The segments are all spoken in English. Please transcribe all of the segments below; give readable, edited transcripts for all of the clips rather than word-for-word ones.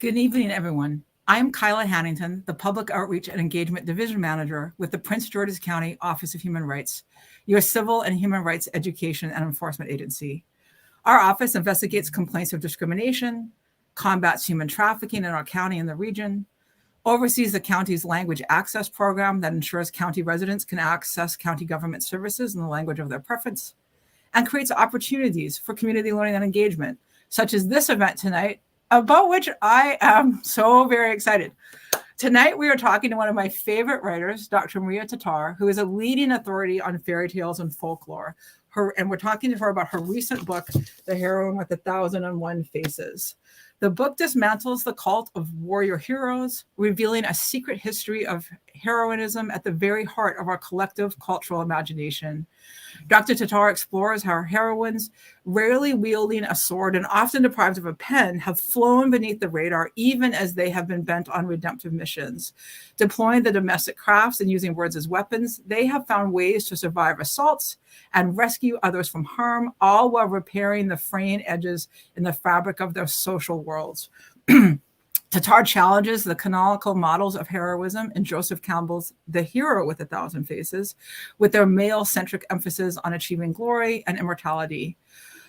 Good evening, everyone. I'm Kyla Hannington, the Public Outreach and Engagement Division Manager with the Prince George's County Office of Human Rights, your civil and human rights education and enforcement agency. Our office investigates complaints of discrimination, combats human trafficking in our county and the region, oversees the county's language access program that ensures county residents can access county government services in the language of their preference, and creates opportunities for community learning and engagement, such as this event tonight, about which I am so very excited. Tonight, we are talking to one of my favorite writers, Dr. Maria Tatar, who is a leading authority on fairy tales and folklore. And we're talking to her about her recent book, The Heroine with 1,001 Faces. The book dismantles the cult of warrior heroes, revealing a secret history of heroinism at the very heart of our collective cultural imagination. Dr. Tatar explores how heroines, rarely wielding a sword and often deprived of a pen, have flown beneath the radar even as they have been bent on redemptive missions. Deploying the domestic crafts and using words as weapons, they have found ways to survive assaults and rescue others from harm, all while repairing the fraying edges in the fabric of their social worlds. Tatar challenges the canonical models of heroism in Joseph Campbell's The Hero with 1,000 Faces, with their male-centric emphasis on achieving glory and immortality.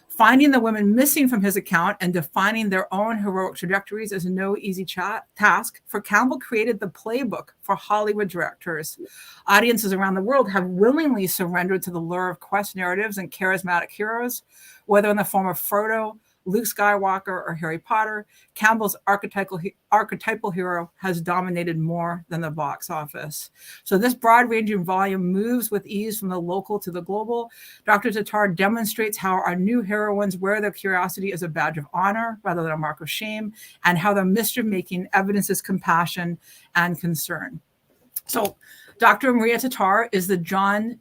Finding the women missing from his account and defining their own heroic trajectories is no easy task, for Campbell created the playbook for Hollywood directors. Audiences around the world have willingly surrendered to the lure of quest narratives and charismatic heroes, whether in the form of Frodo, Luke Skywalker, or Harry Potter. Campbell's archetypal hero has dominated more than the box office. So this broad-ranging volume moves with ease from the local to the global. Dr. Tatar demonstrates how our new heroines wear their curiosity as a badge of honor rather than a mark of shame, and how their mischief-making evidences compassion and concern. So Dr. Maria Tatar is the John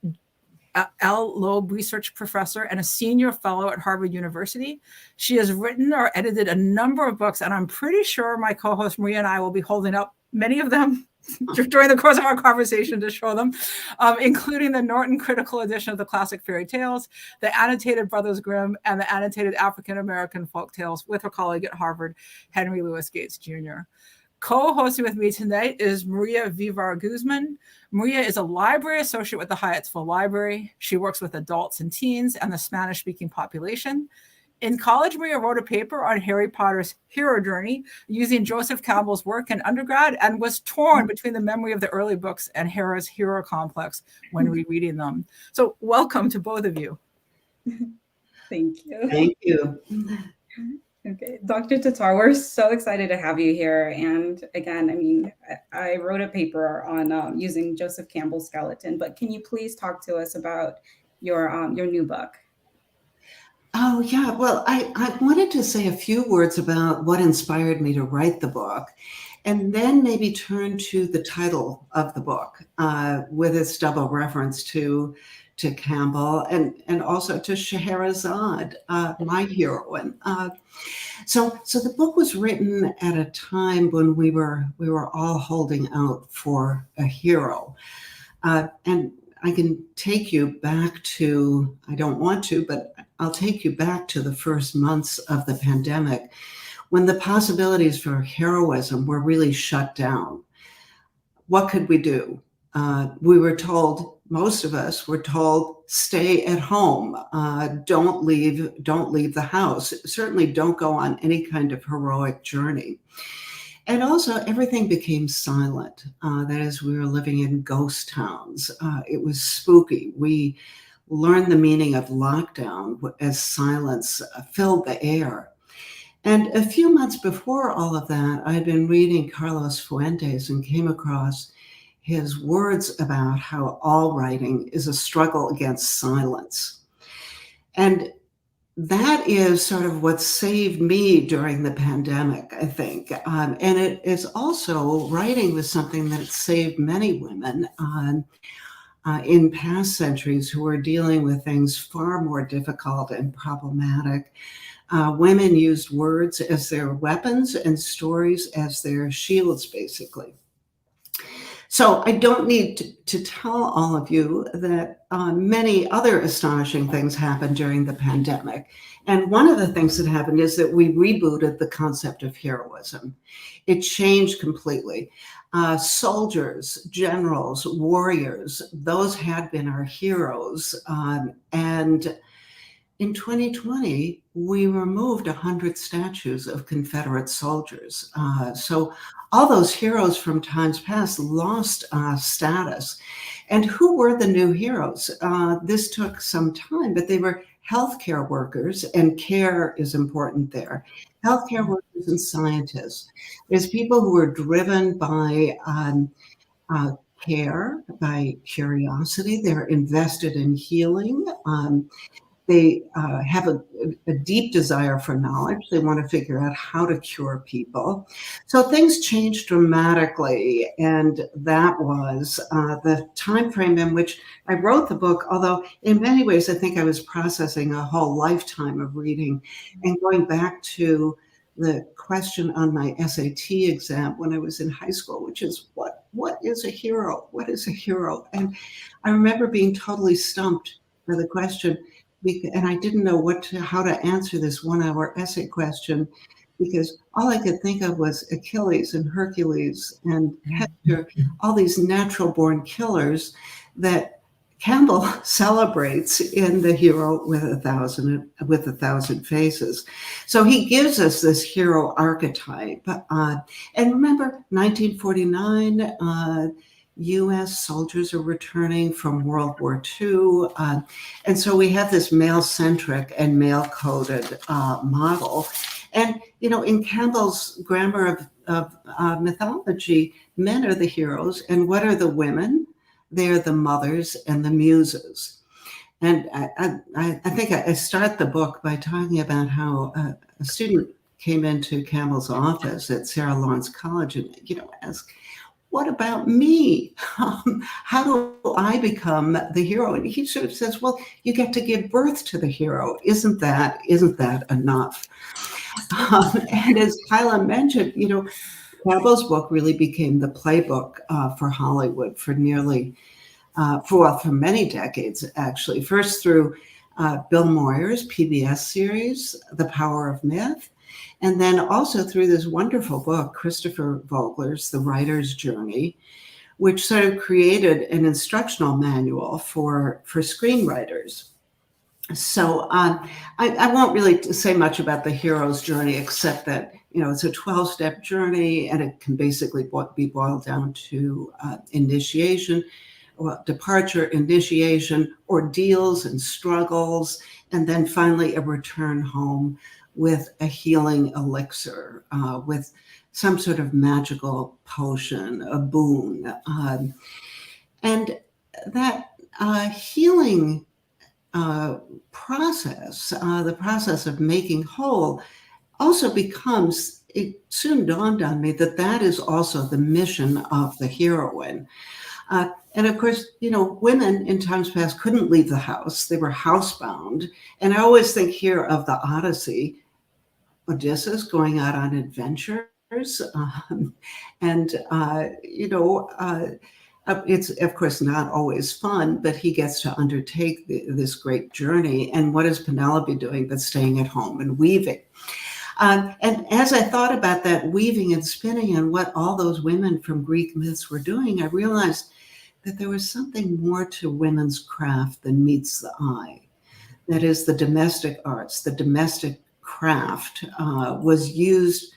L. Loeb Research Professor and a Senior Fellow at Harvard University. She has written or edited a number of books, and I'm pretty sure my co-host Maria and I will be holding up many of them during the course of our conversation to show them, including the Norton critical edition of the classic fairy tales, the annotated Brothers Grimm, and the annotated African-American folk tales with her colleague at Harvard, Henry Louis Gates Jr. Co-hosting with me tonight is Maria Vivar Guzman. Maria is a library associate with the Hyattsville Library. She works with adults and teens and the Spanish-speaking population. In college, Maria wrote a paper on Harry Potter's hero journey using Joseph Campbell's work in undergrad, and was torn between the memory of the early books and Harry's hero complex when rereading them. So welcome to both of you. Thank you. Thank you. Okay, Dr. Tatar, we're so excited to have you here. And again, I mean, I wrote a paper on using Joseph Campbell's skeleton, but can you please talk to us about your new book? Oh, yeah. Well, I wanted to say a few words about what inspired me to write the book, and then maybe turn to the title of the book with its double reference to Campbell and also to Scheherazade, my heroine. So the book was written at a time when we were all holding out for a hero, and I can take you back to, I don't want to, but I'll take you back to the first months of the pandemic, when the possibilities for heroism were really shut down. What could we do? We were told, most of us were told, stay at home, don't leave the house, certainly don't go on any kind of heroic journey. And also everything became silent. That is, we were living in ghost towns. It was spooky. We learned the meaning of lockdown as silence filled the air. And a few months before all of that, I had been reading Carlos Fuentes and came across his words about how all writing is a struggle against silence. And that is sort of what saved me during the pandemic, I think. And it is also, writing was something that saved many women in past centuries who were dealing with things far more difficult and problematic. Women used words as their weapons and stories as their shields, basically. So I don't need to tell all of you that many other astonishing things happened during the pandemic. And one of the things that happened is that we rebooted the concept of heroism. It changed completely. Soldiers, generals, warriors, those had been our heroes. And in 2020, we removed 100 statues of Confederate soldiers. So all those heroes from times past lost status. And who were the new heroes? This took some time, but they were healthcare workers, and care is important there. Healthcare workers and scientists. There's people who are driven by care, by curiosity. They're invested in healing. They have a deep desire for knowledge. They want to figure out how to cure people. So things changed dramatically, and that was the time frame in which I wrote the book, although in many ways I think I was processing a whole lifetime of reading and going back to the question on my SAT exam when I was in high school, which is what is a hero? What is a hero? And I remember being totally stumped by the question, and I didn't know how to answer this 1-hour essay question, because all I could think of was Achilles and Hercules and Hector, all these natural born killers that Campbell celebrates in The Hero with a Thousand Faces. So he gives us this hero archetype. And remember, 1949, US soldiers are returning from World War II. And so we have this male-centric and male-coded model. And, in Campbell's grammar of mythology, men are the heroes. And what are the women? They are the mothers and the muses. And I think I start the book by talking about how a student came into Campbell's office at Sarah Lawrence College and, asked, what about me? How do I become the hero? And he sort of says, well, you get to give birth to the hero. Isn't that enough? And as Kyla mentioned, Campbell's book really became the playbook for Hollywood for for many decades, actually. First through Bill Moyer's PBS series, The Power of Myth, and then also through this wonderful book, Christopher Vogler's The Writer's Journey, which sort of created an instructional manual for screenwriters. So I won't really say much about the hero's journey, except that, it's a 12-step journey, and it can basically be boiled down to initiation, departure, initiation, ordeals and struggles, and then finally a return home with a healing elixir, with some sort of magical potion, a boon. And that healing process, the process of making whole, also becomes, it soon dawned on me that is also the mission of the heroine. And of course, women in times past couldn't leave the house. They were housebound. And I always think here of the Odyssey, Odysseus going out on adventures. It's, of course, not always fun, but he gets to undertake this great journey. And what is Penelope doing but staying at home and weaving? And as I thought about that weaving and spinning and what all those women from Greek myths were doing, I realized that there was something more to women's craft than meets the eye. That is, the domestic arts, the domestic craft was used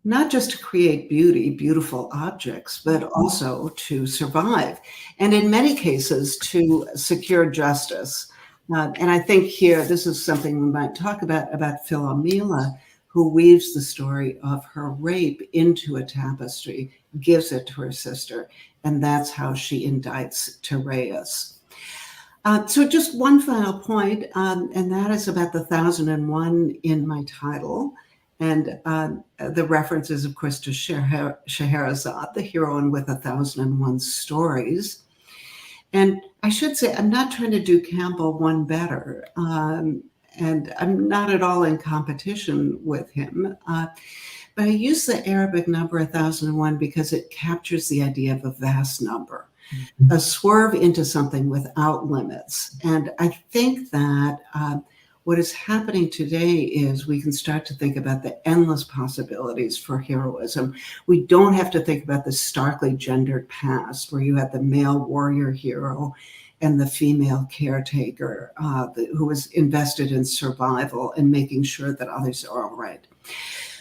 not just to create beautiful objects, but also to survive. And in many cases, to secure justice. And I think here, this is something we might talk about Philomela, who weaves the story of her rape into a tapestry, gives it to her sister, and that's how she indicts Tereus. So just one final point, and that is about the 1001 in my title. And the reference is, of course, to Scheherazade, the heroine with 1001 stories. And I should say, I'm not trying to do Campbell one better. and I'm not at all in competition with him. But I use the Arabic number 1001 because it captures the idea of a vast number, a swerve into something without limits. And I think that what is happening today is we can start to think about the endless possibilities for heroism. We don't have to think about the starkly gendered past where you had the male warrior hero and the female caretaker who was invested in survival and making sure that others are all right.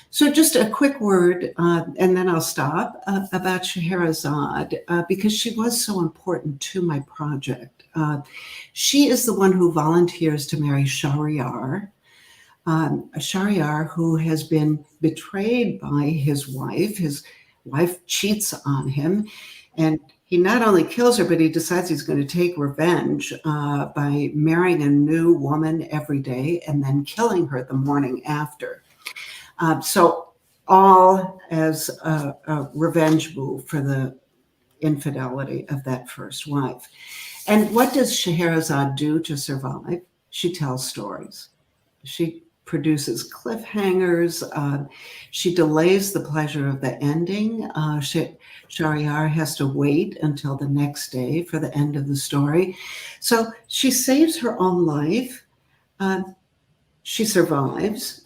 So just a quick word, and then I'll stop, about Scheherazade, because she was so important to my project. She is the one who volunteers to marry Shahryar, Shahryar who has been betrayed by his wife. His wife cheats on him, and he not only kills her, but he decides he's going to take revenge by marrying a new woman every day and then killing her the morning after. So all as a revenge move for the infidelity of that first wife. And what does Scheherazade do to survive? She tells stories. She produces cliffhangers. She delays the pleasure of the ending. Shahryar has to wait until the next day for the end of the story. So she saves her own life. She survives.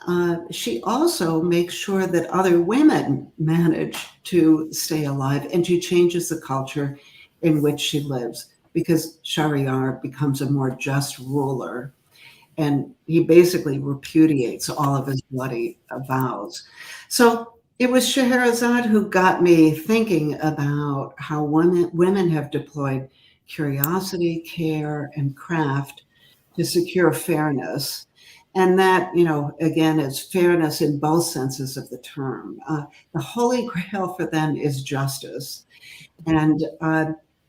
She also makes sure that other women manage to stay alive, and she changes the culture in which she lives because Shahryar becomes a more just ruler, and he basically repudiates all of his bloody vows. So it was Scheherazade who got me thinking about how women have deployed curiosity, care, and craft to secure fairness. And that, again, is fairness in both senses of the term. The holy grail for them is justice. And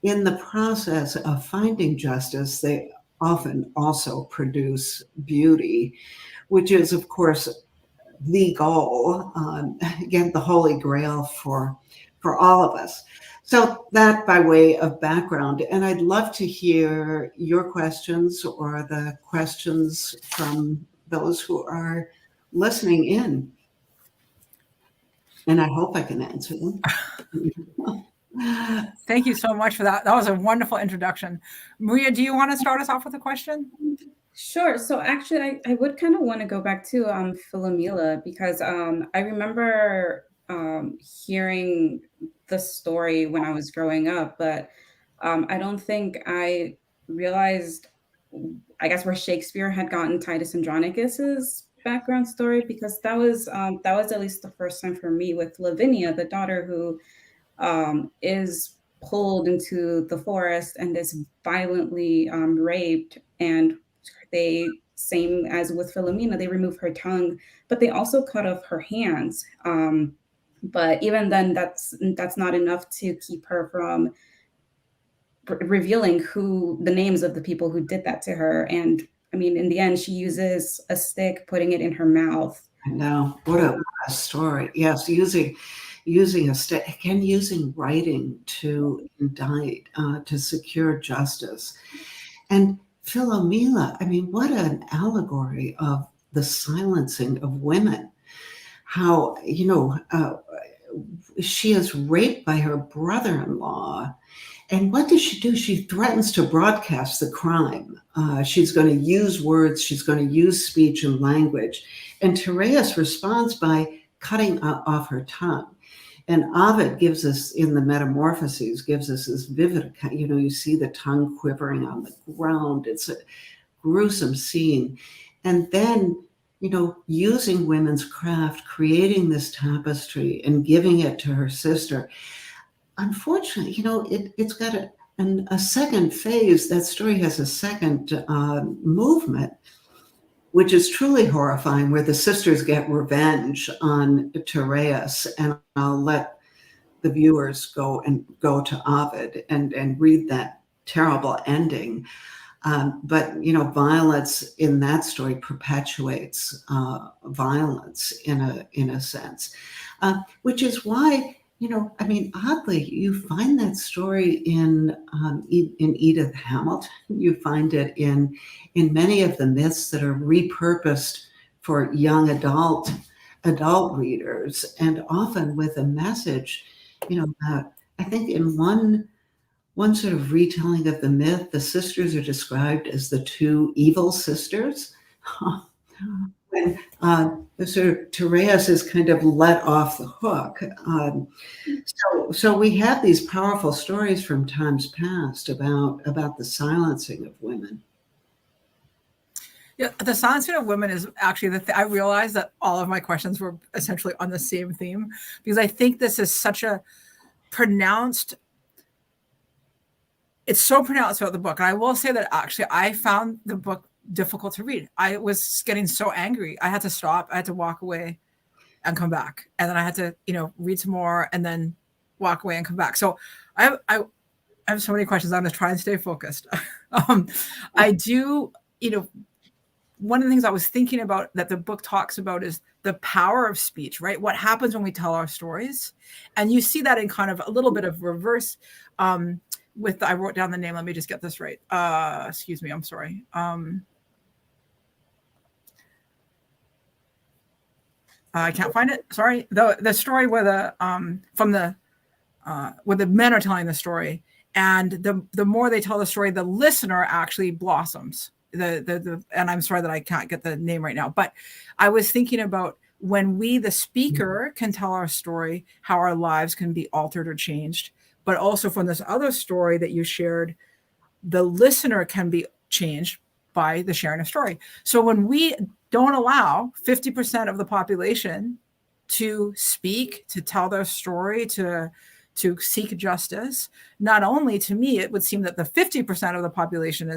in the process of finding justice, they often also produce beauty, which is, of course, the goal, again, the holy grail for all of us. So that by way of background, and I'd love to hear your questions or the questions from those who are listening in. And I hope I can answer them. Thank you so much for that. That was a wonderful introduction. Maria, do you want to start us off with a question? Sure. So actually, I would kind of want to go back to Philomela because I remember hearing the story when I was growing up, but I don't think I realized, I guess, where Shakespeare had gotten Titus Andronicus's background story, because that was at least the first time for me with Lavinia, the daughter who is pulled into the forest and is violently raped, and they, same as with Philomena, they remove her tongue, but they also cut off her hands. But even then, that's not enough to keep her from revealing the names of the people who did that to her. And I mean, in the end, she uses a stick, putting it in her mouth. I know. What a story. Yes, using a stick, again, using writing to indict, to secure justice. And Philomela, I mean, what an allegory of the silencing of women. How, she is raped by her brother-in-law. And what does she do? She threatens to broadcast the crime. She's going to use words. She's going to use speech and language. And Tereus responds by cutting off her tongue. And Ovid gives us, in the Metamorphoses, gives us this vivid account. You see the tongue quivering on the ground. It's a gruesome scene. And then, using women's craft, creating this tapestry and giving it to her sister. Unfortunately, it's got a second phase. That story has a second movement, which is truly horrifying, where the sisters get revenge on Tereus. And I'll let the viewers go to Ovid and read that terrible ending. But violence in that story perpetuates violence in a sense, which is why I mean, oddly, you find that story in Edith Hamilton. You find it in many of the myths that are repurposed for young adult readers, and often with a message. I think in one sort of retelling of the myth, the sisters are described as the two evil sisters. When the sort of Tereus is kind of let off the hook. So we have these powerful stories from times past about the silencing of women. Yeah, the silencing of women is actually I realized that all of my questions were essentially on the same theme, because I think this is such a pronounced. It's so pronounced throughout the book. And I will say that actually I found the book difficult to read. I was getting so angry. I had to stop. I had to walk away and come back. And then I had to, read some more and then walk away and come back. So I have so many questions. I'm going to try and stay focused. I do, one of the things I was thinking about that the book talks about is the power of speech, right? What happens when we tell our stories? And you see that in kind of a little bit of reverse I wrote down the name. Let me just get this right. Excuse me. I'm sorry. I can't find it. Sorry. The story where where the men are telling the story, and the more they tell the story, the listener actually blossoms. And I'm sorry that I can't get the name right now, but I was thinking about when we, the speaker, can tell our story, how our lives can be altered or changed. But also from this other story that you shared, the listener can be changed by the sharing of story. So when we don't allow 50% of the population to speak, to tell their story, to seek justice, not only, to me, it would seem that the 50% of the population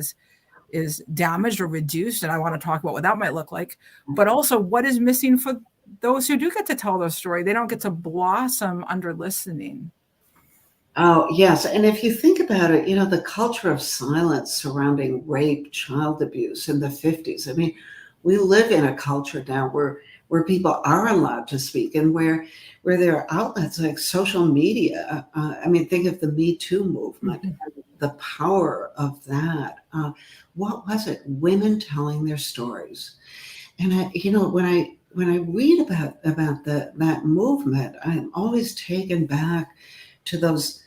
is damaged or reduced, and I want to talk about what that might look like, but also what is missing for those who do get to tell their story. They don't get to blossom under listening. Oh, yes. And if you think about it, the culture of silence surrounding rape, child abuse in the 50s. I mean, we live in a culture now where people are allowed to speak, and where there are outlets like social media. I mean, think of the Me Too movement, the power of that. What was it? Women telling their stories. And when I read about that movement, I'm always taken back to those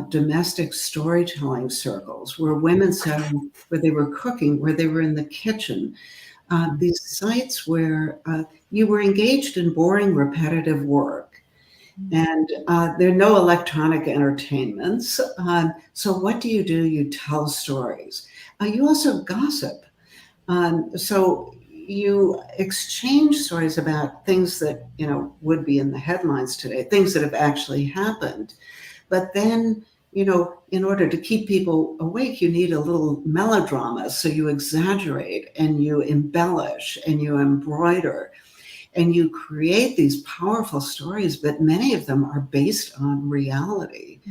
domestic storytelling circles where women sat, where they were cooking, where they were in the kitchen. These sites where you were engaged in boring, repetitive work, and there are no electronic entertainments. So what do? You tell stories. You also gossip. So you exchange stories about things that would be in the headlines today, things that have actually happened. But then, in order to keep people awake, you need a little melodrama. So you exaggerate and you embellish and you embroider and you create these powerful stories, but many of them are based on reality.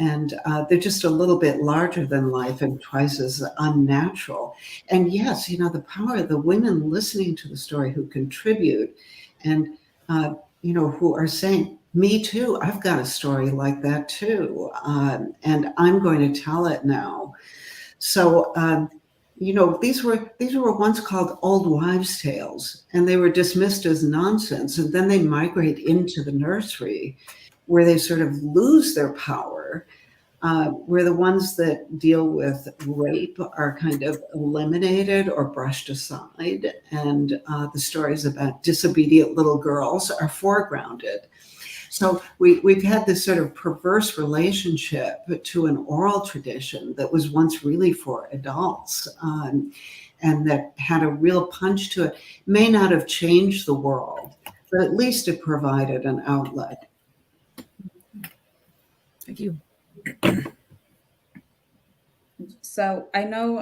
And they're just a little bit larger than life and twice as unnatural. And yes, the power of the women listening to the story who contribute and, who are saying, me too, I've got a story like that too. And I'm going to tell it now. So, these were once called old wives' tales, and they were dismissed as nonsense. And then they migrate into the nursery, where they sort of lose their power, where the ones that deal with rape are kind of eliminated or brushed aside, and the stories about disobedient little girls are foregrounded. So we've had this sort of perverse relationship to an oral tradition that was once really for adults, and that had a real punch to it. May not have changed the world, but at least it provided an outlet. Thank you. So I know,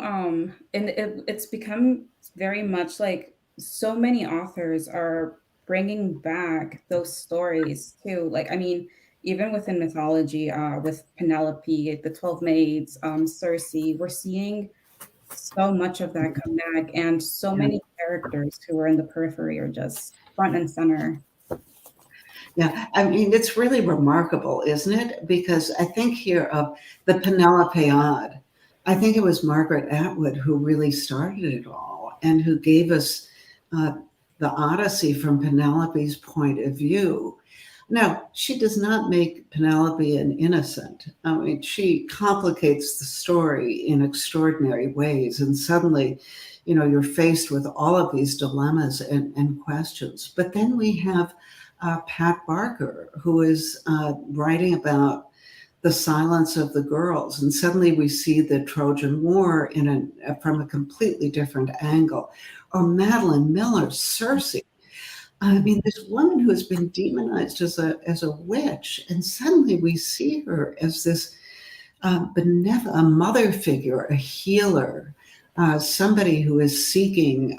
and it's become very much like so many authors are bringing back those stories too. Like, I mean, even within mythology, with Penelope, the 12 Maids, Circe, we're seeing so much of that come back, and so many characters who are in the periphery are just front and center. Yeah, I mean, it's really remarkable, isn't it? Because I think here of the Penelopead, I think it was Margaret Atwood who really started it all and who gave us uh, the Odyssey from Penelope's point of view. Now, she does not make Penelope an innocent. I mean, she complicates the story in extraordinary ways, and suddenly, you're faced with all of these dilemmas and questions. But then we have Pat Barker, who is writing about the silence of the girls, and suddenly we see the Trojan War from a completely different angle. Or Madeline Miller's Circe. I mean, this woman who has been demonized as a witch, and suddenly we see her as this a mother figure, a healer, somebody who is seeking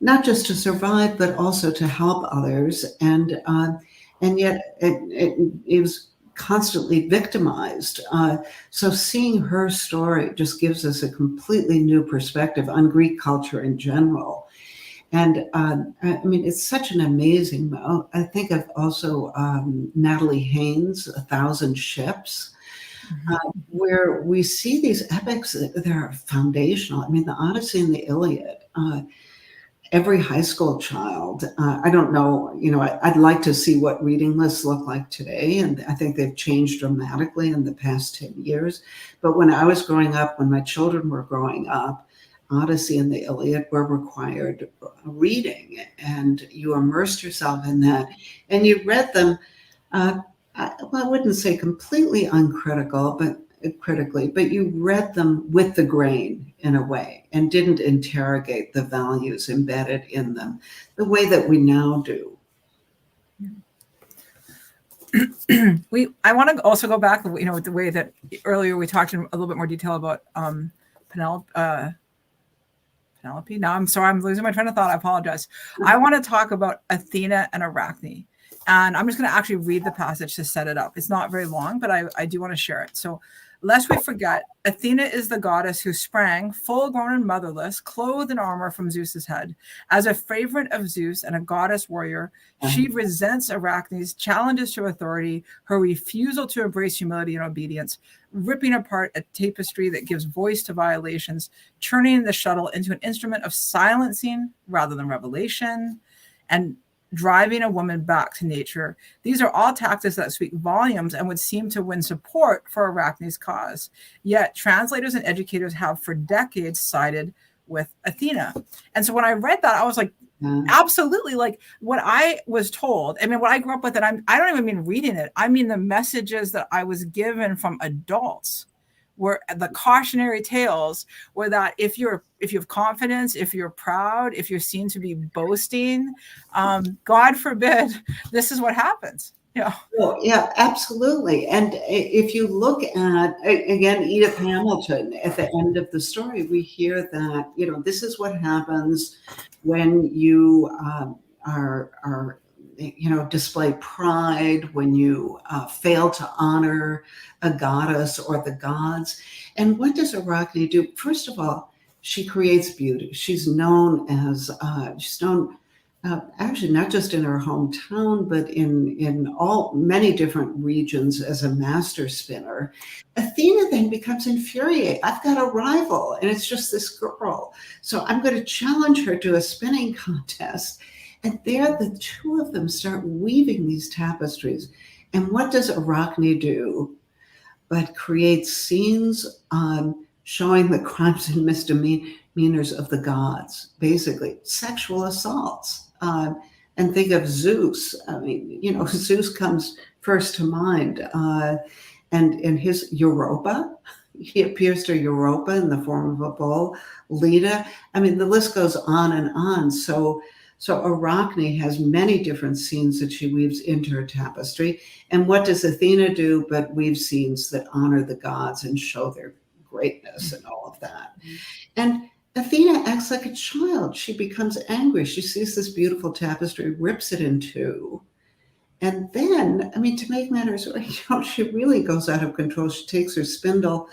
not just to survive, but also to help others, and yet it was constantly victimized. So seeing her story just gives us a completely new perspective on Greek culture in general. And I mean, it's such an amazing. I think of also Natalie Haynes' A Thousand Ships, where we see these epics that are foundational. I mean, the Odyssey and the Iliad. Every high school child, I don't know, I'd like to see what reading lists look like today. And I think they've changed dramatically in the past 10 years. But when I was growing up, when my children were growing up, Odyssey and the Iliad were required reading, and you immersed yourself in that, and you read them. I wouldn't say completely uncritical, but critically, but you read them with the grain in a way, and didn't interrogate the values embedded in them the way that we now do. I want to also go back, the way that earlier we talked in a little bit more detail about Penelope. Now I'm sorry, I'm losing my train of thought. I apologize. I want to talk about Athena and Arachne. And I'm just going to actually read the passage to set it up. It's not very long, but I do want to share it. So, lest we forget, Athena is the goddess who sprang, full-grown and motherless, clothed in armor from Zeus's head. As a favorite of Zeus and a goddess warrior, she resents Arachne's challenges to authority, her refusal to embrace humility and obedience, ripping apart a tapestry that gives voice to violations, turning the shuttle into an instrument of silencing rather than revelation, and driving a woman back to nature. These are all tactics that speak volumes and would seem to win support for Arachne's cause. Yet translators and educators have for decades sided with Athena. And so when I read that, I was like, absolutely, like what I was told. I mean, what I grew up with, and I don't even mean reading it. I mean the messages that I was given from adults were the cautionary tales were that if you have confidence, if you're proud, if you're seen to be boasting, God forbid, this is what happens. Yeah. Well, yeah, absolutely. And if you look at, again, Edith Hamilton, at the end of the story, we hear that, this is what happens when you are display pride, when you fail to honor a goddess or the gods. And what does Arachne do? First of all, she creates beauty. She's known as, actually not just in her hometown, but in many different regions as a master spinner. Athena then becomes infuriated. I've got a rival, and it's just this girl. So I'm going to challenge her to a spinning contest. And there the two of them start weaving these tapestries. And what does Arachne do but create scenes showing the crimes and misdemeanors of the gods, basically sexual assaults. And think of Zeus. I mean, Zeus comes first to mind. And his Europa, he appears to Europa in the form of a bull. Leda, I mean, the list goes on and on. So Arachne has many different scenes that she weaves into her tapestry. And what does Athena do but weave scenes that honor the gods and show their greatness and all of that? And Athena acts like a child. She becomes angry. She sees this beautiful tapestry, rips it in two. And then, I mean, to make matters worse, she really goes out of control. She takes her spindle,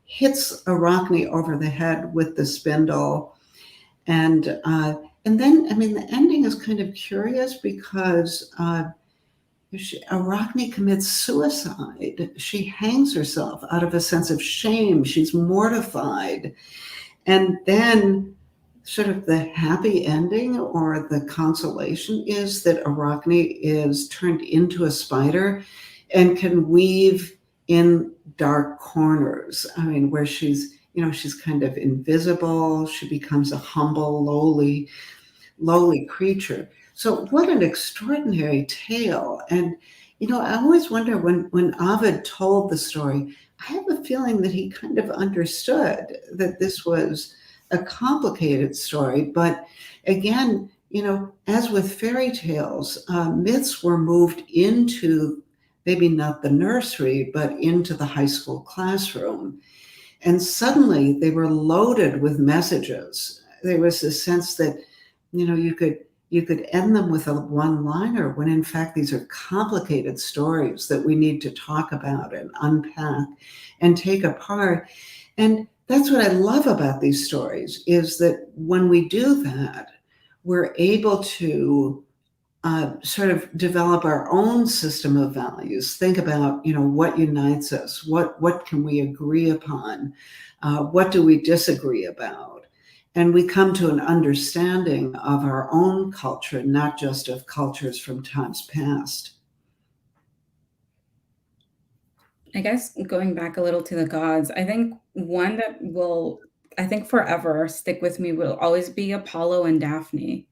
hits Arachne over the head with the spindle, and and then, I mean, the ending is kind of curious because Arachne commits suicide. She hangs herself out of a sense of shame. She's mortified. And then sort of the happy ending or the consolation is that Arachne is turned into a spider and can weave in dark corners. I mean, where she's, she's kind of invisible. She becomes a humble, lowly creature. So what an extraordinary tale. And, I always wonder when Ovid told the story, I have a feeling that he kind of understood that this was a complicated story. But again, as with fairy tales, myths were moved into maybe not the nursery, but into the high school classroom. And suddenly they were loaded with messages. There was this sense that, you could end them with a one-liner when in fact these are complicated stories that we need to talk about and unpack and take apart. And that's what I love about these stories, is that when we do that, we're able to sort of develop our own system of values. Think about, what unites us, what can we agree upon, what do we disagree about, and we come to an understanding of our own culture, not just of cultures from times past. I guess going back a little to the gods, I think one that will, I think forever stick with me will always be Apollo and Daphne.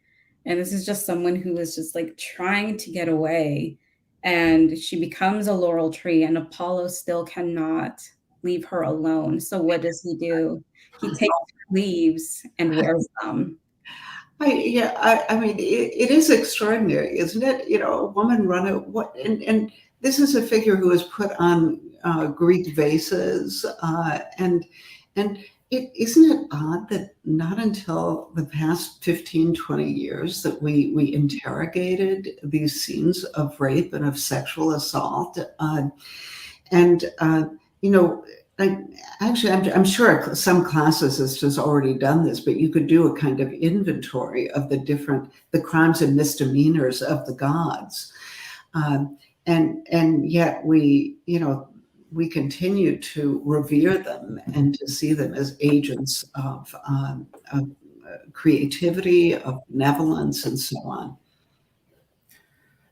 And this is just someone who is just like trying to get away. And she becomes a laurel tree, and Apollo still cannot leave her alone. So what does he do? He takes leaves and wears them. I mean, it is extraordinary, isn't it? A woman and this is a figure who was put on Greek vases, and isn't it odd that not until the past 15, 20 years that we interrogated these scenes of rape and of sexual assault, I'm sure some classes has already done this, but you could do a kind of inventory of the crimes and misdemeanors of the gods. And yet we continue to revere them and to see them as agents of creativity, of benevolence, and so on.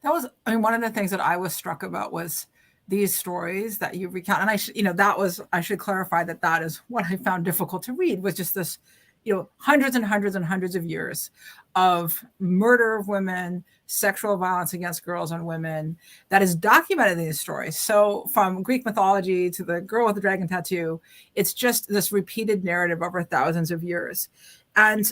That was, one of the things that I was struck about was these stories that you recount. And I should clarify that is what I found difficult to read, was just this, hundreds and hundreds and hundreds of years of murder of women, sexual violence against girls and women that is documented in these stories. So from Greek mythology to the girl with the dragon tattoo, it's just this repeated narrative over thousands of years. And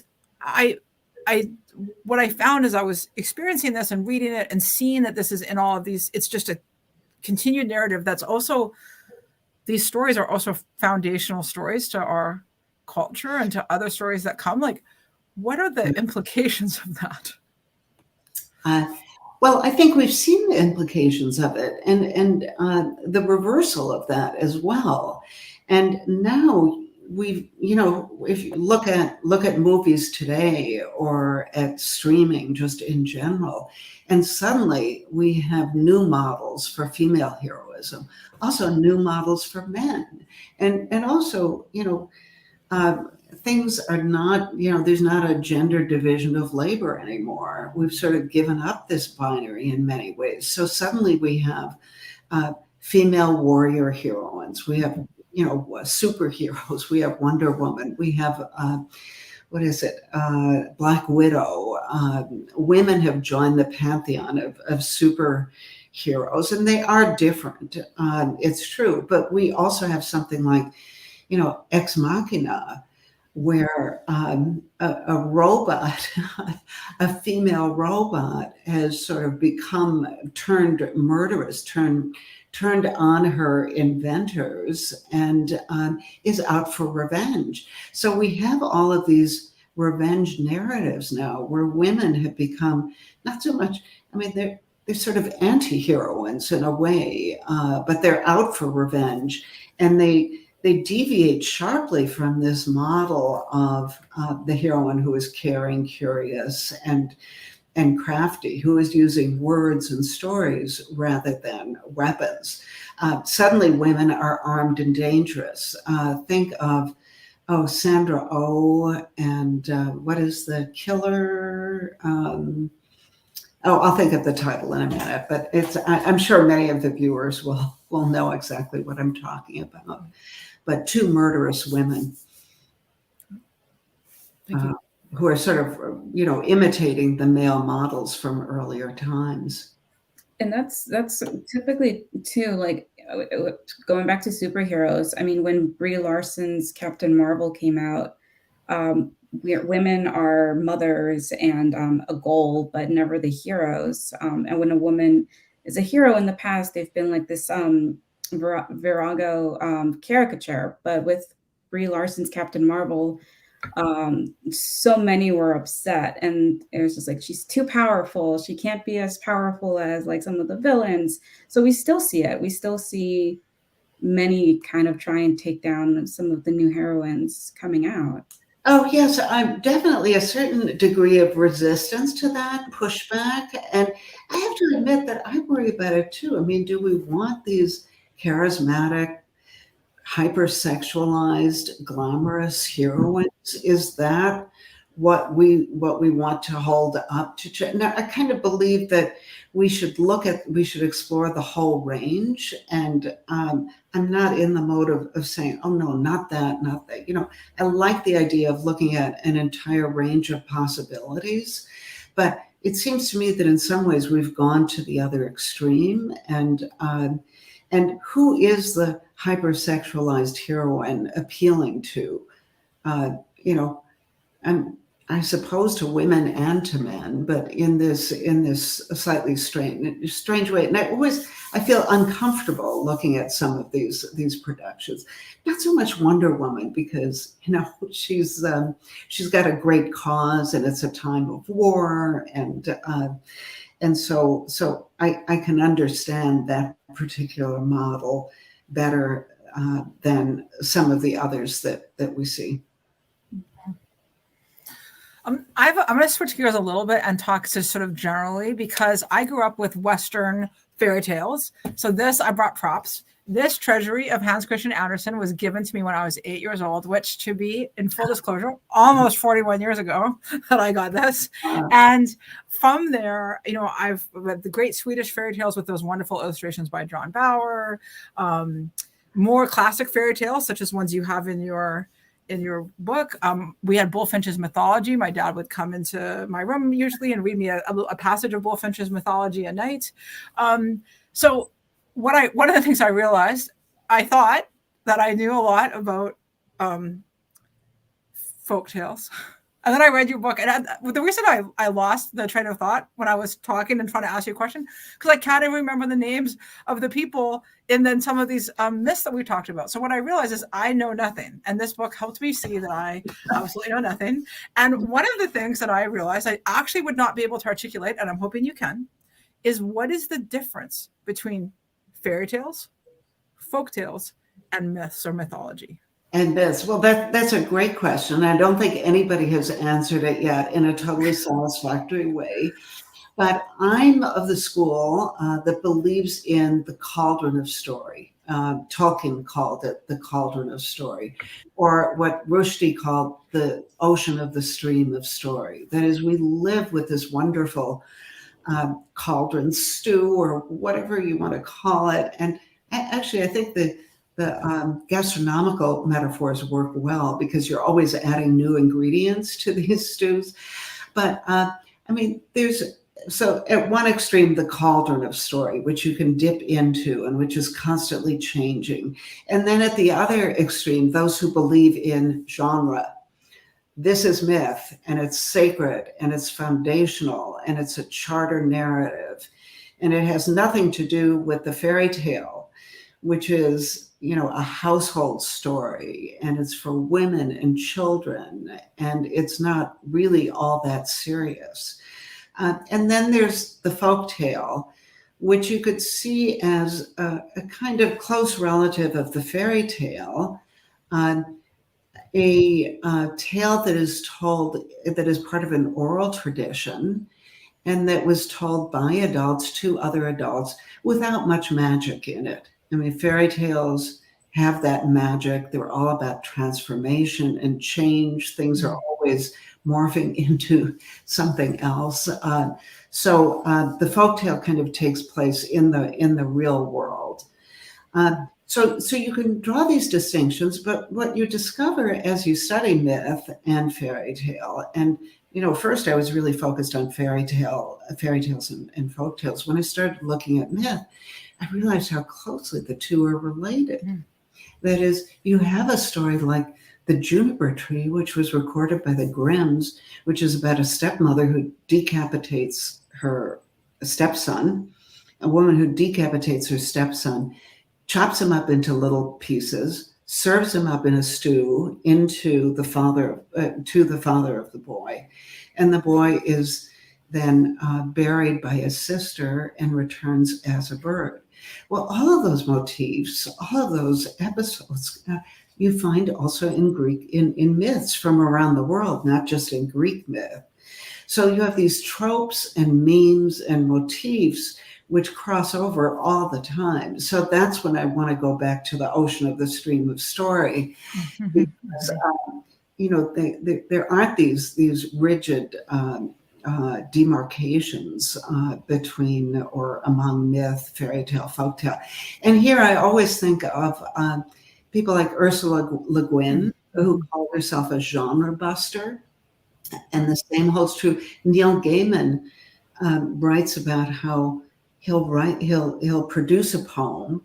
what I found as I was experiencing this and reading it and seeing that this is in all of these, it's just a continued narrative that's also, these stories are also foundational stories to our culture and to other stories that come. Like, what are the implications of that? Well, I think we've seen the implications of it and the reversal of that as well. And now we've, if you look at movies today or at streaming just in general, and suddenly we have new models for female heroism, also new models for men. And also, things are not, there's not a gender division of labor anymore. We've sort of given up this binary in many ways. So suddenly we have female warrior heroines. We have, superheroes. We have Wonder Woman. We have, Black Widow. Women have joined the pantheon of superheroes, and they are different. It's true. But we also have something like, Ex Machina, where a robot, a female robot, has sort of become turned murderous, turned on her inventors, and is out for revenge. So we have all of these revenge narratives now, where women have become not so much. They're sort of anti-heroines in a way, but they're out for revenge, and they they deviate sharply from this model of the heroine who is caring, curious, and crafty, who is using words and stories rather than weapons. Suddenly, women are armed and dangerous. Think of Sandra Oh, and what is the killer? I'll think of the title in a minute, but I'm sure many of the viewers will know exactly what I'm talking about. But two murderous women who are sort of, imitating the male models from earlier times. And that's typically too, like, going back to superheroes. I mean, when Brie Larson's Captain Marvel came out, women are mothers and a goal, but never the heroes. And when a woman is a hero in the past, they've been like this virago caricature. But with Brie Larson's Captain Marvel, so many were upset, and it was just like, she's too powerful. She can't be as powerful as like some of the villains. So we still see it. We still see many kind of try and take down some of the new heroines coming out. Oh, yes, I'm definitely a certain degree of resistance to that pushback. And I have to admit that I worry about it too. I mean, do we want these charismatic, hypersexualized, glamorous heroines? Is that what we want to hold up to? Now, I kind of believe that we should explore the whole range. And I'm not in the mode of saying, oh no, not that. I like the idea of looking at an entire range of possibilities, but it seems to me that in some ways we've gone to the other extreme. And who is the hypersexualized heroine appealing to? I suppose to women and to men, but in this slightly strange way. And I feel uncomfortable looking at some of these productions. Not so much Wonder Woman, because she's got a great cause, and it's a time of war, and so I can understand that particular model better than some of the others that we see. I'm going to switch gears a little bit and talk to sort of generally, because I grew up with Western fairy tales. So I brought props. This treasury of Hans Christian Andersen was given to me when I was 8 years old, which, to be in full disclosure, almost 41 years ago that I got this. And from there, I've read the great Swedish fairy tales with those wonderful illustrations by John Bauer, more classic fairy tales, such as ones you have in your book. We had Bullfinch's mythology. My dad would come into my room usually and read me a passage of Bullfinch's mythology a night. So one of the things I realized, I thought that I knew a lot about folk tales. And then I read your book, and the reason I lost the train of thought when I was talking and trying to ask you a question, because I can't even remember the names of the people and then some of these myths that we talked about. So what I realized is I know nothing, and this book helped me see that I absolutely know nothing. And one of the things that I realized I actually would not be able to articulate, and I'm hoping you can, is what is the difference between fairy tales, folk tales, and myths or mythology? And myths. Well, that's a great question. I don't think anybody has answered it yet in a totally satisfactory way. But I'm of the school that believes in the cauldron of story. Tolkien called it the cauldron of story, or what Rushdie called the ocean of the stream of story. That is, we live with this wonderful cauldron stew, or whatever you want to call it. And actually, I think the gastronomical metaphors work well, because you're always adding new ingredients to these stews. But so at one extreme, the cauldron of story, which you can dip into and which is constantly changing. And then at the other extreme, those who believe in genre. This is myth, and it's sacred, and it's foundational, and it's a charter narrative. And it has nothing to do with the fairy tale, which is, a household story, and it's for women and children, and it's not really all that serious. And then there's the folk tale, which you could see as a kind of close relative of the fairy tale, a tale that is told, that is part of an oral tradition, and that was told by adults to other adults without much magic in it. I mean, fairy tales have that magic. They're all about transformation and change. Things are always morphing into something else. So the folktale kind of takes place in the real world. So you can draw these distinctions, but what you discover as you study myth and fairy tale, and first I was really focused on fairy tales and folk tales. When I started looking at myth, I realized how closely the two are related. That is, you have a story like the juniper tree, which was recorded by the Grimms, which is about a stepmother who decapitates her stepson, a woman who decapitates her stepson, chops him up into little pieces, serves him up in a stew to the father of the boy, and the boy is then buried by his sister and returns as a bird. Well, all of those motifs, all of those episodes, you find also in myths from around the world, not just in Greek myth. So you have these tropes and memes and motifs which cross over all the time. So that's when I want to go back to the ocean of the stream of story, because there aren't these rigid demarcations between or among myth, fairy tale, folktale. And here I always think of people like Ursula Le Guin, who called herself a genre buster. And the same holds true. Neil Gaiman writes about how he'll produce a poem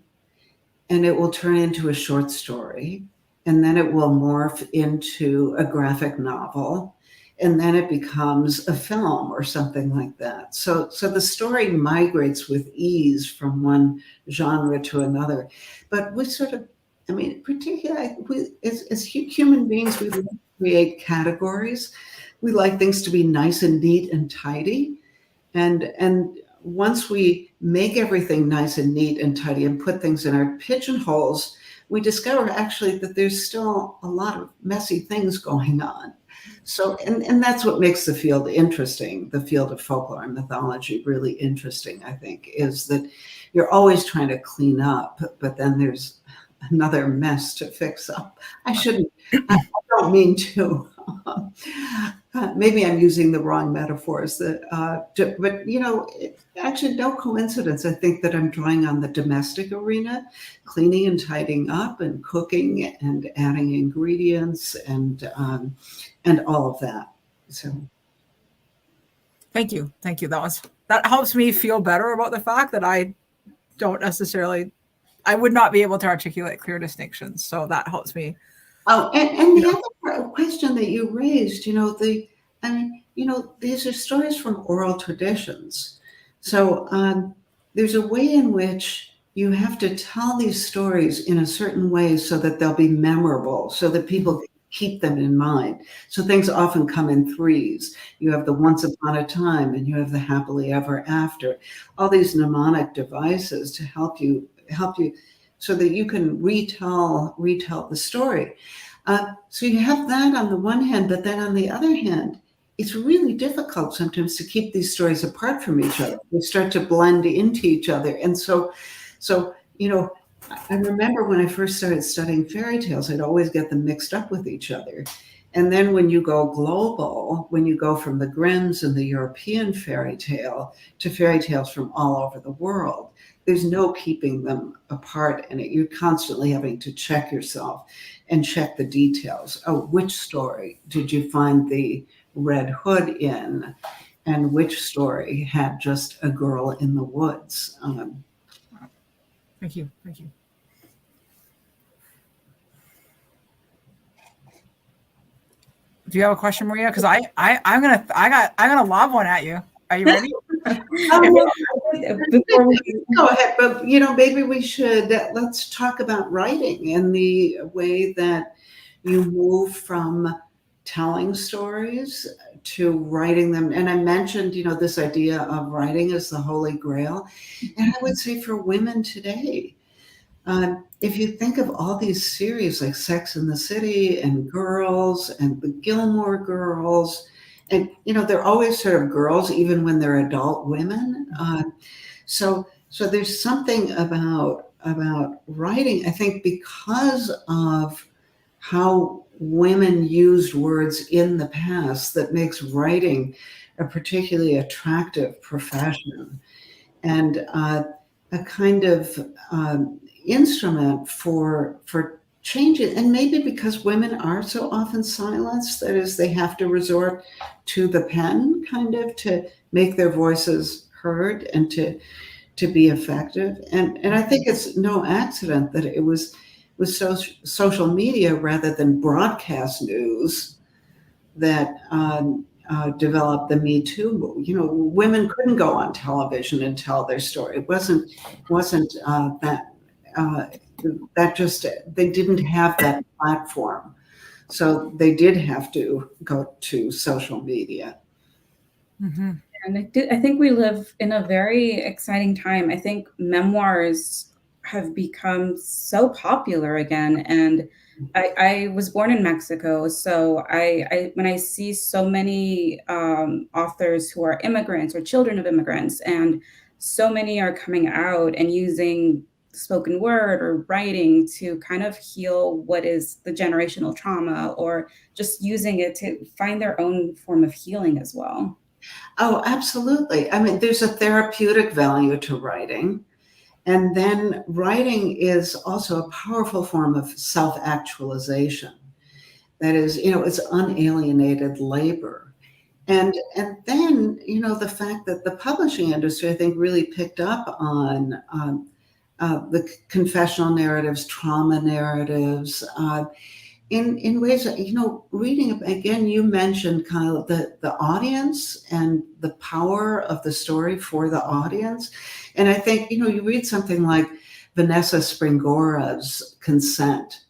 and it will turn into a short story, and then it will morph into a graphic novel, and then it becomes a film or something like that. So the story migrates with ease from one genre to another. But we sort of, particularly as human beings, we create categories. We like things to be nice and neat and tidy. And once we make everything nice and neat and tidy and put things in our pigeonholes, we discover actually that there's still a lot of messy things going on. So, and that's what makes the field interesting, the field of folklore and mythology really interesting, I think, is that you're always trying to clean up, but then there's another mess to fix up. I don't mean to. Maybe I'm using the wrong metaphors, but actually no coincidence. I think that I'm drawing on the domestic arena, cleaning and tidying up and cooking and adding ingredients and all of that. So, thank you. That helps me feel better about the fact that I would not be able to articulate clear distinctions. So that helps me. Oh, and the other question that you raised, these are stories from oral traditions. So there's a way in which you have to tell these stories in a certain way so that they'll be memorable, so that people keep them in mind. So things often come in threes. You have the once upon a time and you have the happily ever after, all these mnemonic devices to help you so that you can retell the story. So you have that on the one hand, but then on the other hand, it's really difficult sometimes to keep these stories apart from each other. They start to blend into each other. And so I remember when I first started studying fairy tales, I'd always get them mixed up with each other. And then when you go global, when you go from the Grimms and the European fairy tale to fairy tales from all over the world, there's no keeping them apart in it. You're constantly having to check yourself and check the details. Oh, which story did you find the red hood in? And which story had just a girl in the woods? Thank you. Do you have a question, Maria? Because I'm gonna lob one at you. Are you ready? Before we go ahead, but maybe we should let's talk about writing and the way that you move from telling stories to writing them. And I mentioned, this idea of writing as the Holy Grail. And I would say for women today, if you think of all these series like Sex and the City and Girls and the Gilmore Girls, and they're always sort of girls even when they're adult women. So there's something about writing, I think, because of how women used words in the past, that makes writing a particularly attractive profession and a kind of instrument for changing. And maybe because women are so often silenced, that is, they have to resort to the pen kind of to make their voices heard and to be effective. And I think it's no accident that it was social media rather than broadcast news that developed the Me Too movement. Women couldn't go on television and tell their story. It wasn't that just, they didn't have that platform, so they did have to go to social media. Mm-hmm. And I think we live in a very exciting time. I think memoirs have become so popular again. And I was born in Mexico, so I when I see so many authors who are immigrants or children of immigrants, and so many are coming out and using spoken word or writing to kind of heal what is the generational trauma, or just using it to find their own form of healing as well. Oh, absolutely. I mean, there's a therapeutic value to writing. And then writing is also a powerful form of self-actualization. That is, it's unalienated labor. And then, the fact that the publishing industry, I think, really picked up on the confessional narratives, trauma narratives, in ways that, reading again, you mentioned, Kyle, the audience and the power of the story for the audience. And I think, you read something like Vanessa Springora's Consent,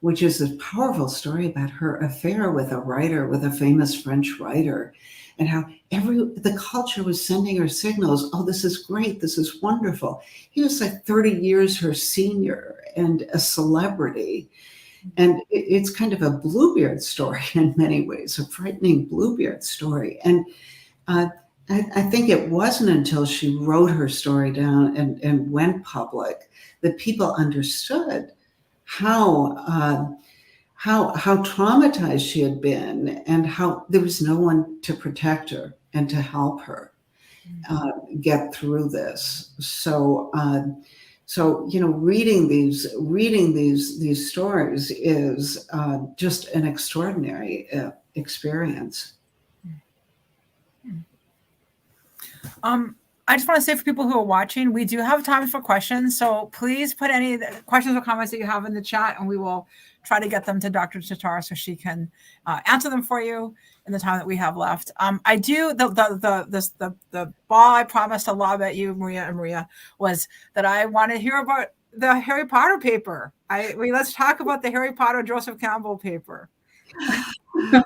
which is a powerful story about her affair with a famous French writer, and how the culture was sending her signals. Oh, this is great. This is wonderful. He was like 30 years her senior and a celebrity. And it's kind of a Bluebeard story in many ways, a frightening Bluebeard story. And I think it wasn't until she wrote her story down and went public that people understood how traumatized she had been, and how there was no one to protect her and to help her get through this. So reading these stories is just an extraordinary experience. I just want to say, for people who are watching, we do have time for questions. So please put any questions or comments that you have in the chat, and we will try to get them to Dr. Tatar so she can answer them for you in the time that we have left. I do the ball I promised to lob at you, Maria, was that I want to hear about the Harry Potter paper. Let's talk about the Harry Potter Joseph Campbell paper. Yeah,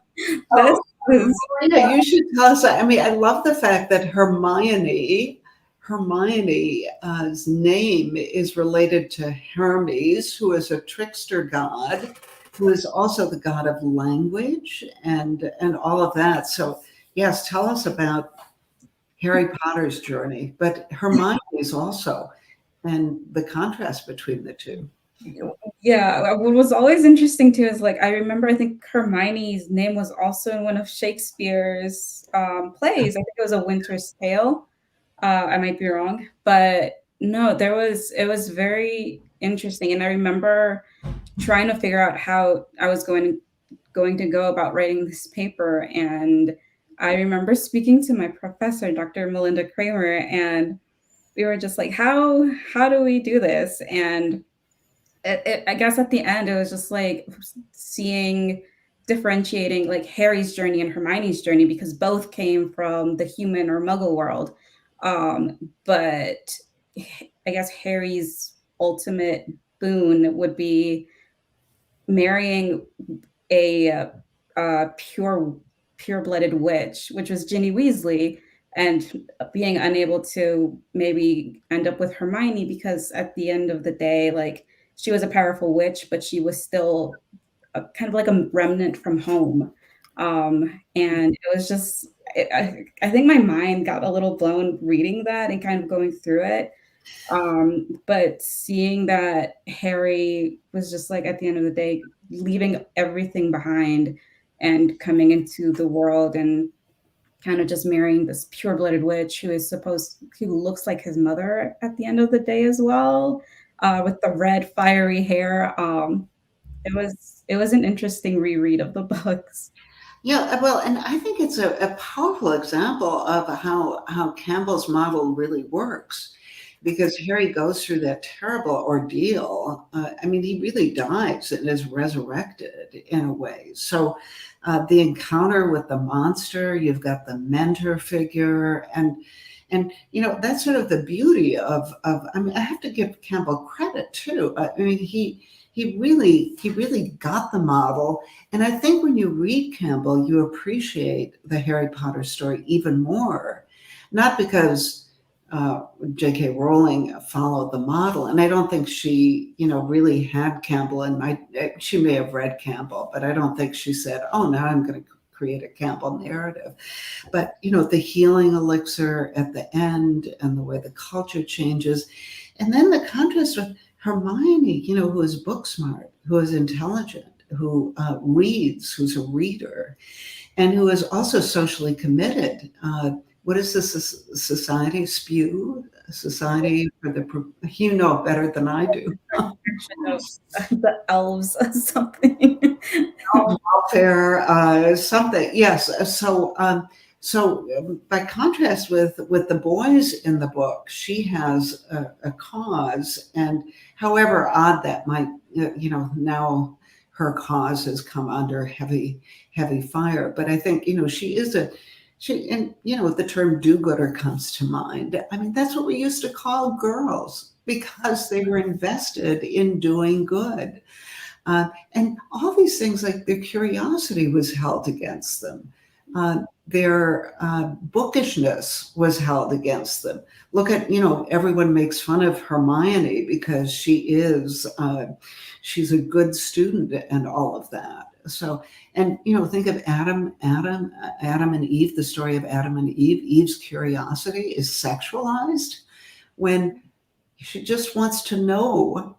you should tell us. I mean, I love the fact that Hermione's name is related to Hermes, who is a trickster god, who is also the god of language and all of that. So yes, tell us about Harry Potter's journey, but Hermione's also, and the contrast between the two. Yeah, what was always interesting too is, like, I remember, I think Hermione's name was also in one of Shakespeare's plays. I think it was A Winter's Tale. I might be wrong, but no, it was very interesting. And I remember trying to figure out how I was going to go about writing this paper. And I remember speaking to my professor, Dr. Melinda Kramer, and we were just like, how do we do this? And I guess at the end, it was just like differentiating like Harry's journey and Hermione's journey, because both came from the human or Muggle world. But I guess Harry's ultimate boon would be marrying a pure-blooded witch, which was Ginny Weasley, and being unable to maybe end up with Hermione, because at the end of the day, like, she was a powerful witch, but she was still kind of like a remnant from home. And it was just, I think my mind got a little blown reading that and kind of going through it. But seeing that Harry was just like, at the end of the day, leaving everything behind and coming into the world and kind of just marrying this pure-blooded witch who looks like his mother at the end of the day as well, with the red fiery hair. It was an interesting reread of the books. Yeah, well, and I think it's a powerful example of how Campbell's model really works, because Harry goes through that terrible ordeal. I mean, he really dies and is resurrected in a way. So the encounter with the monster, you've got the mentor figure, and that's sort of the beauty of I mean, I have to give Campbell credit too. I mean, he really got the model. And I think when you read Campbell, you appreciate the Harry Potter story even more, not because J.K. Rowling followed the model, and I don't think she, really had Campbell in mind. She may have read Campbell, but I don't think she said, "Oh, now I'm going to create a Campbell narrative." But the healing elixir at the end, and the way the culture changes, and then the contrast with Hermione, who is book smart, who is intelligent, who reads, who's a reader, and who is also socially committed. What is this society? Spew? Society for the, better than I do. The elves or something. Welfare, something. Yes. So by contrast with the boys in the book, she has a cause, and however odd that might, now her cause has come under heavy fire. But I think, she is and the term do-gooder comes to mind. I mean, that's what we used to call girls, because they were invested in doing good. And all these things, like their curiosity was held against them. Their bookishness was held against them. Look at, everyone makes fun of Hermione because she's a good student and all of that. So, and, think of Adam and Eve, the story of Adam and Eve. Eve's curiosity is sexualized when she just wants to know.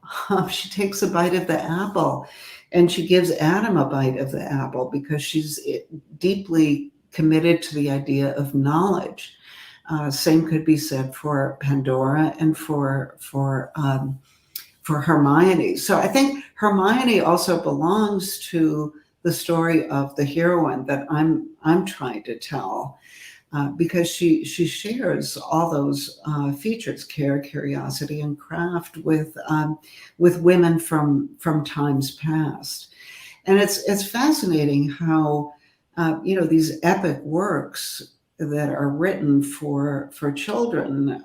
She takes a bite of the apple, and she gives Adam a bite of the apple because she's deeply committed to the idea of knowledge. Same could be said for Pandora and for Hermione. So I think Hermione also belongs to the story of the heroine that I'm trying to tell, because she shares all those features: care, curiosity, and craft with women from times past. And it's fascinating how these epic works that are written for children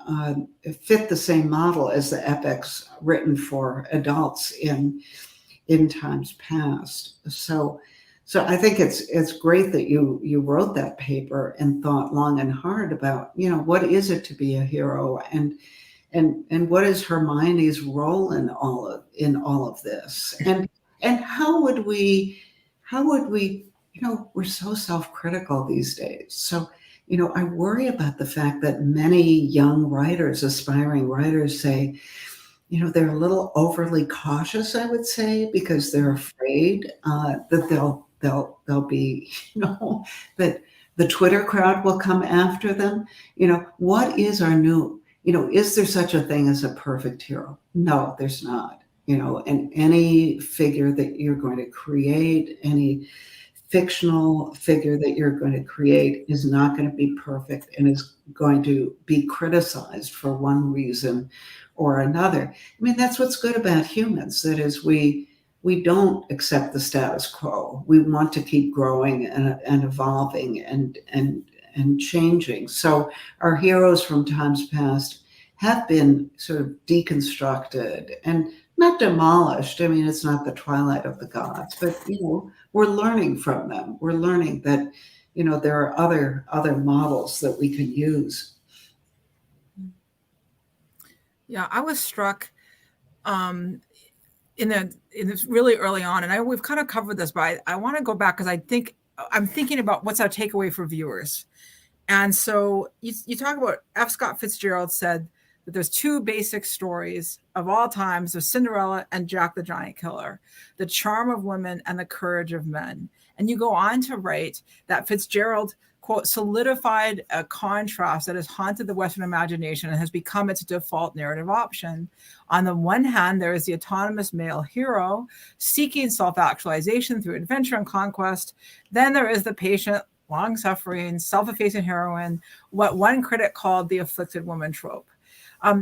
fit the same model as the epics written for adults in times past. So I think it's great that you wrote that paper and thought long and hard about, what is it to be a hero, and what is Hermione's role in all of this, and how would we we're so self-critical these days. So I worry about the fact that many young writers, aspiring writers, say, they're a little overly cautious, I would say, because they're afraid that they'll be, that the Twitter crowd will come after them. What is our new, is there such a thing as a perfect hero? No, there's not. And any figure that you're going to create, any fictional figure that you're going to create, is not going to be perfect and is going to be criticized for one reason or another. I mean, that's what's good about humans. That is, we don't accept the status quo. We want to keep growing and evolving and changing. So our heroes from times past have been sort of deconstructed and not demolished. I mean, it's not the twilight of the gods, but we're learning from them. We're learning that there are other models that we can use. Yeah, I was struck in this really early on, and we've kind of covered this, but I want to go back because I'm thinking about what's our takeaway for viewers. And so you talk about F. Scott Fitzgerald said that there's two basic stories of all times of Cinderella and Jack the Giant Killer, the charm of women and the courage of men. And you go on to write that Fitzgerald, quote, solidified a contrast that has haunted the Western imagination and has become its default narrative option. On the one hand, there is the autonomous male hero seeking self-actualization through adventure and conquest. Then there is the patient, long-suffering, self-effacing heroine, what one critic called the afflicted woman trope.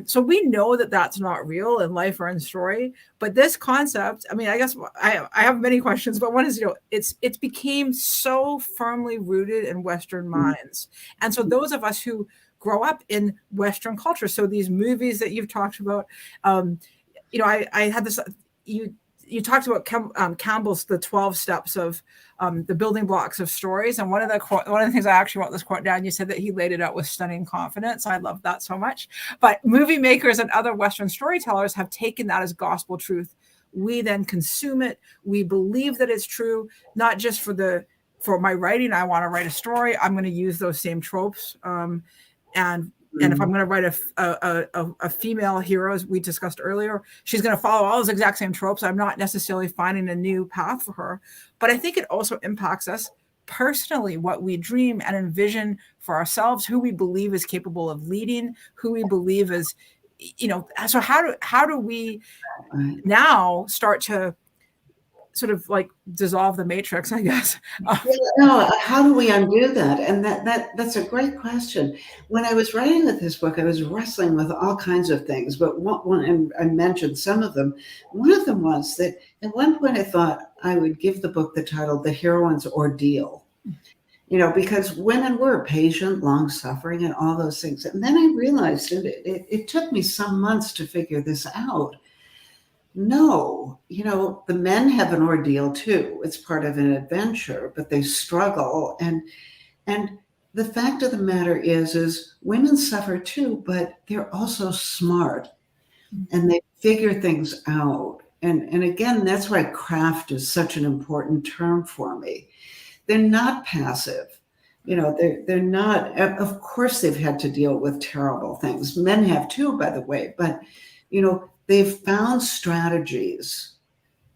So we know that that's not real in life or in story, but this concept, I mean, I guess I have many questions, but one is, it's became so firmly rooted in Western minds. And so those of us who grow up in Western culture, so these movies that you've talked about, I had this, you talked about Campbell's The 12 Steps of the building blocks of stories. And one of the things I actually wrote this quote down, you said that he laid it out with stunning confidence. I love that so much. But movie makers and other Western storytellers have taken that as gospel truth. We then consume it. We believe that it's true, not just for my writing. I want to write a story. I'm going to use those same tropes. And if I'm going to write a female hero, as we discussed earlier, she's going to follow all those exact same tropes. I'm not necessarily finding a new path for her. But I think it also impacts us personally, what we dream and envision for ourselves, who we believe is capable of leading, who we believe is, so how do we now start to sort of like dissolve the matrix, I guess. No, how do we undo that? And that's a great question. When I was writing with this book, I was wrestling with all kinds of things, but and I mentioned some of them. One of them was that at one point I thought I would give the book the title, The Heroine's Ordeal, because women were patient, long-suffering, and all those things. And then I realized it took me some months to figure this out. No, the men have an ordeal too. It's part of an adventure, but they struggle. And the fact of the matter is women suffer too, but they're also smart and they figure things out. And again, that's why craft is such an important term for me. They're not passive. They're not, of course they've had to deal with terrible things. Men have too, by the way, but they've found strategies.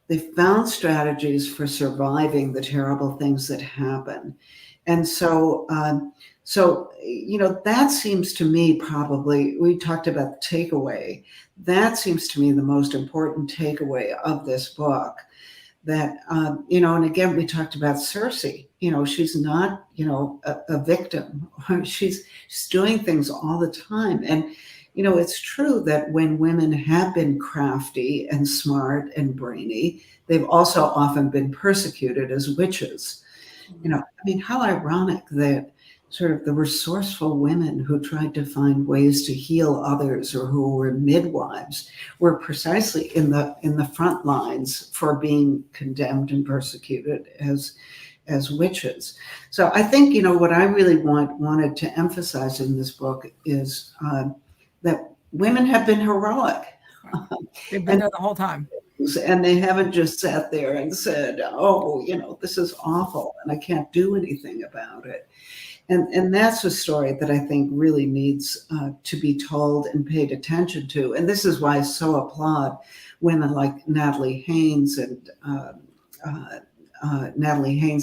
They've found strategies for surviving the terrible things that happen. And so, that seems to me probably, we talked about the takeaway. That seems to me the most important takeaway of this book. That, and again, we talked about Circe. She's not, a victim. She's doing things all the time. And, it's true that when women have been crafty and smart and brainy, they've also often been persecuted as witches. How ironic that sort of the resourceful women who tried to find ways to heal others or who were midwives were precisely in the front lines for being condemned and persecuted as witches. So I think, what I really wanted to emphasize in this book is that women have been heroic. They've been there the whole time. And they haven't just sat there and said, oh, this is awful and I can't do anything about it. And that's a story that I think really needs to be told and paid attention to. And this is why I so applaud women like Natalie Haynes and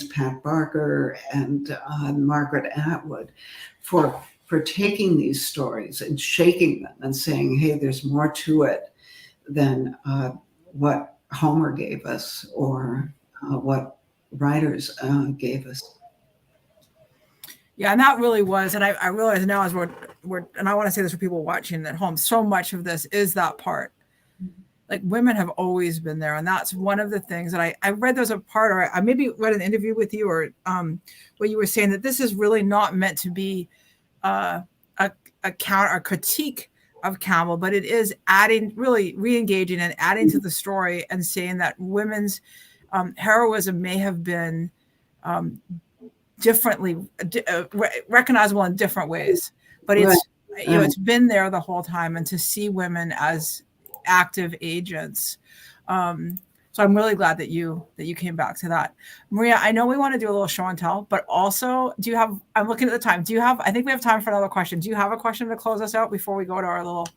Pat Barker and Margaret Atwood for taking these stories and shaking them and saying, hey, there's more to it than what Homer gave us or what writers gave us. Yeah, and that really was, and I realize now as we're, and I want to say this for people watching at home, so much of this is that part. Like women have always been there. And that's one of the things that I read there was a part, or I maybe read an interview with you or where you were saying that this is really not meant to be a critique of Campbell, but it is adding, really re-engaging and adding to the story and saying that women's heroism may have been differently, recognizable in different ways. But it's, you know, it's been there the whole time, and to see women as active agents. So I'm really glad that you came back to that. Maria, I know we want to do a little show and tell, but also, do you have, I'm looking at the time. Do you have, I think we have time for another question. Do you have a question to close us out before we go to our little?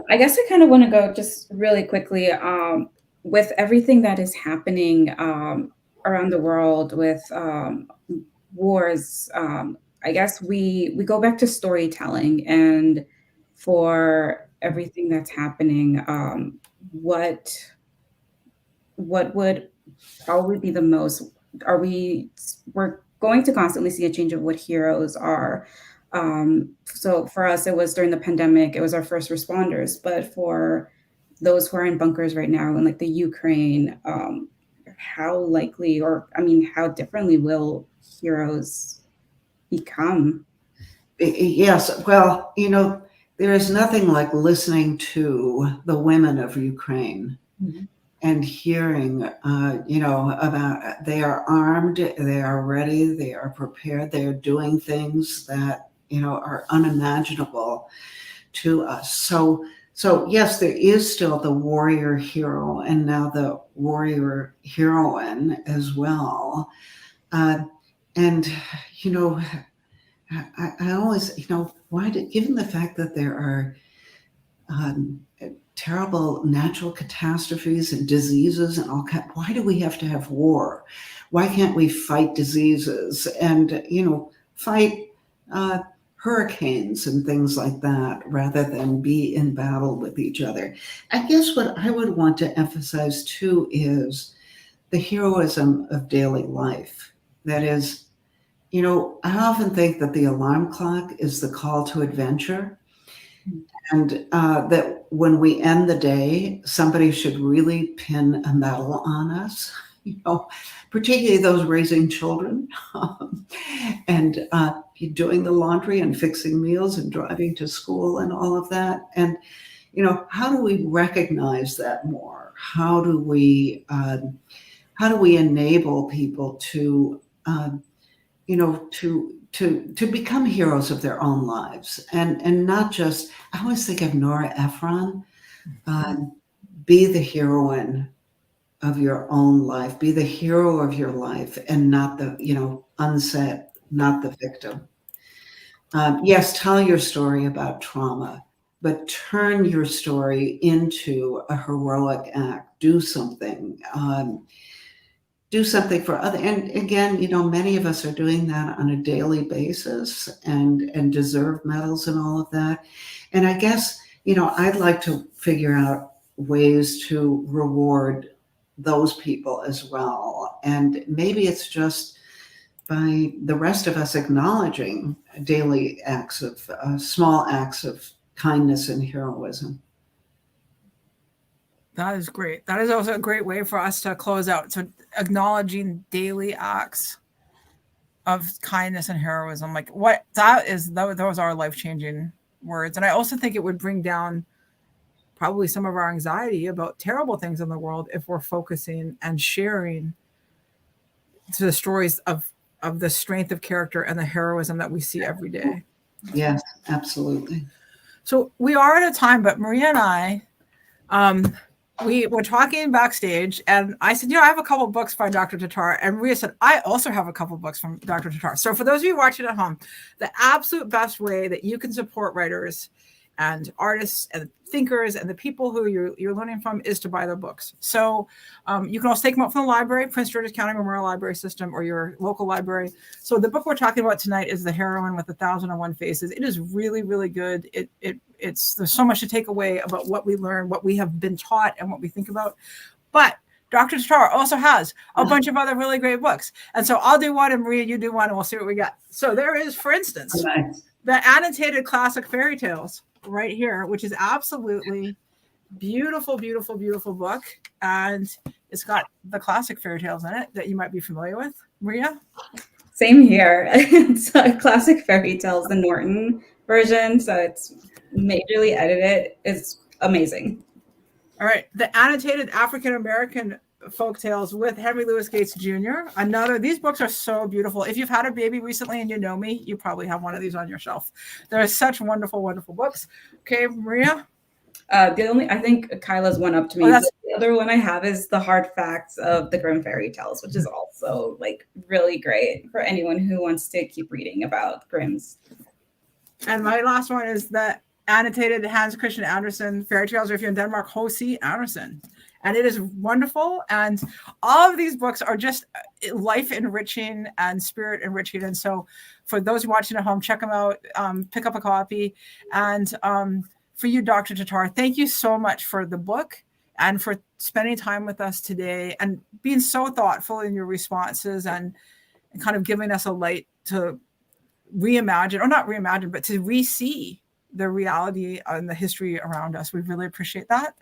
I guess I kind of want to go just really quickly with everything that is happening around the world with wars. I guess we go back to storytelling, and for everything that's happening, what would probably be the most, we're going to constantly see a change of what heroes are. So for us, it was during the pandemic, it was our first responders, but for those who are in bunkers right now in like the Ukraine, how likely, or I mean, how differently will heroes become? Yes, well, you know, there is nothing like listening to the women of Ukraine and hearing, you know, about they are armed, they are ready, they are prepared, they are doing things that, you know, are unimaginable to us. So yes, there is still the warrior hero and now the warrior heroine as well. And, you know, I always, you know, given the fact that there are terrible natural catastrophes and diseases and all kind, why do we have to have war? Why can't we fight diseases and, you know, fight hurricanes and things like that rather than be in battle with each other? I guess what I would want to emphasize too is the heroism of daily life. That is, you know, I often think that the alarm clock is the call to adventure, and that when we end the day, somebody should really pin a medal on us, you know, particularly those raising children and doing the laundry and fixing meals and driving to school and all of that. And, you know, how do we recognize that more? How do we enable people to, you know, to become heroes of their own lives, and not just, I always think of Nora Ephron, be the heroine of your own life, be the hero of your life and not the, you know, unset, not the victim. Yes, tell your story about trauma, but turn your story into a heroic act, do something for other. And again, you know, many of us are doing that on a daily basis and deserve medals and all of that. And I guess, you know, I'd like to figure out ways to reward those people as well. And maybe it's just by the rest of us acknowledging daily acts of small acts of kindness and heroism. That is great. That is also a great way for us to close out. So acknowledging daily acts of kindness and heroism, like what that is, those are life-changing words. And I also think it would bring down probably some of our anxiety about terrible things in the world if we're focusing and sharing the stories of the strength of character and the heroism that we see every day. Yes, absolutely. So we are at a time, but Maria and I, we were talking backstage, and I said, you know, I have a couple books by Dr. Tatar. And Maria said, I also have a couple books from Dr. Tatar. So for those of you watching at home, the absolute best way that you can support writers and artists and thinkers and the people who you're learning from is to buy their books. So you can also take them out from the library, Prince George's County Memorial Library System, or your local library. So the book we're talking about tonight is The Heroine with 1,001 Faces. It is really, really good. There's so much to take away about what we learn, what we have been taught, and what we think about. But Dr. Tatar also has a bunch of other really great books. And so I'll do one and Maria, you do one, and we'll see what we got. So there is, for instance, the annotated classic fairy tales right here, which is absolutely beautiful, beautiful, beautiful book. And it's got the classic fairy tales in it that you might be familiar with. Maria? Same here. It's classic fairy tales, the Norton version. So it's majorly edited. It's amazing. All right. The annotated African American folk tales with Henry Louis Gates Jr. These books are so beautiful. If you've had a baby recently and you know me, you probably have one of these on your shelf. They're such wonderful, wonderful books. Okay, Maria? I think Kyla's one up to me. Oh, that's- The other one I have is The Hard Facts of the Grimm Fairy Tales, which is also like really great for anyone who wants to keep reading about Grimm's. And my last one is the annotated Hans Christian Andersen fairy tales, or if you're in Denmark, H.C. Andersen. And it is wonderful. And all of these books are just life enriching and spirit enriching. And so for those watching at home, check them out, pick up a copy. And for you, Dr. Tatar, thank you so much for the book and for spending time with us today and being so thoughtful in your responses and kind of giving us a light to reimagine, or not reimagine, but to re-see the reality and the history around us. We really appreciate that.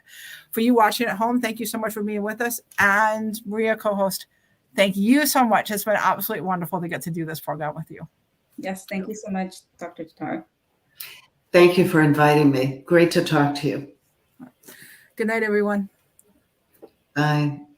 For you watching at home, thank you so much for being with us. And Maria, co-host, thank you so much. It's been absolutely wonderful to get to do this program with you. Yes, thank you so much, Dr. Tatar. Thank you for inviting me. Great to talk to you. Good night, everyone. Bye.